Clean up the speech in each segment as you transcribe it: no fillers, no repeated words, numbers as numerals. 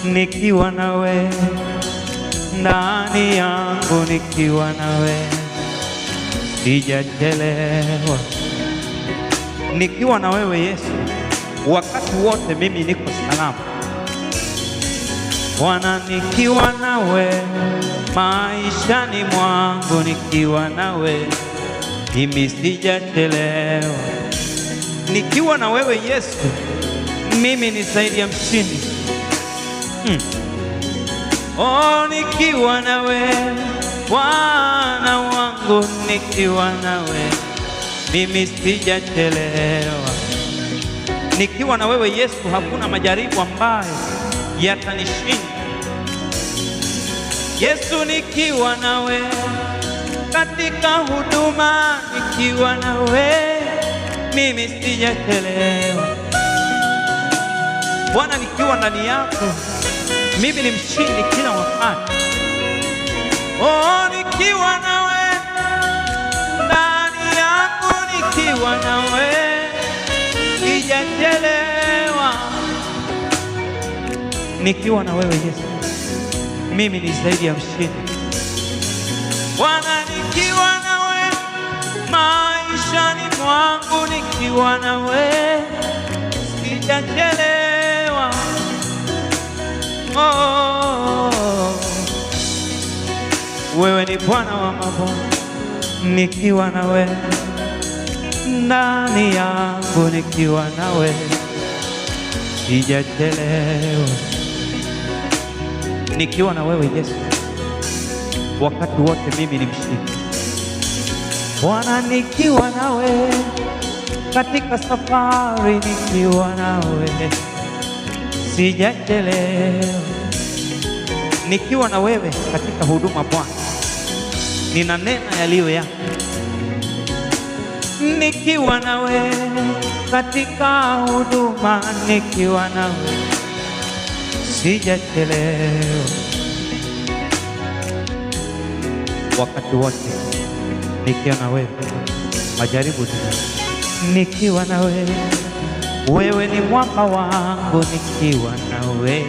nikiwa nawe, ndani yangu nikiwa nawe, sijachelewa. Nikiwa na wewe Yesu, wakati wote mimi niko salama. Bwana, nikiwa nawe maishani mwangu, nikiwa nawe mimi sijachelewa. Nikiwa na wewe Yesu, mimi ni zaidi ya mshindi. Oh, nikiwa nawe Bwana wangu, nikiwa nawe mimi sijachelewa. Nikiwa na wewe Yesu, hakuna majaribu ambayo yatanishinda. Yesu, nikiwa nawe katika huduma, nikiwa nawe mimi sijachelewa. Bwana, nikiwa ndani yako mimi ni mshindi kila wakati. Oh, nikiwa nawe ndani yako, nikiwa nawe sijachelewa. Nikiwa na wewe Yesu, mimi ni zaidi ya mshindi. Bwana, nikiwa nawe maishani mwangu, nikiwa nawe sijachelewa. Oh, wewe ni Bwana wa mabwana, nikiwa nawe ndani yangu, nikiwa nawe sijachelewa. Nikiwa na wewe Yesu, wakati wote mimi ni mshindi. Bwana, nikiwa nawe katika safari, nikiwa nawe sijachelewa. Nikiwa na wewe katika huduma Bwana, ninanena yaliyo yako. Nikiwa nawe katika huduma, nikiwa nawe sijachelewa. Wakati wote nikiwa na wewe, majaribu nikiwa na wewe, wewe ni mwamba wangu, nikiwa nawe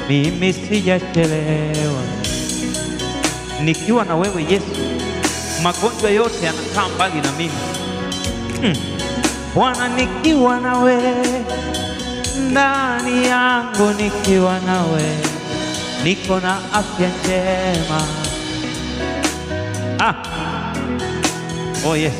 mimi sijachelewa. Nikiwa na wewe Yesu, magonjwa yote yanakaa mbali na mimi. Bwana, nikiwa nawe ndani yangu, nikiwa nawe niko na afya njema. Oh yes.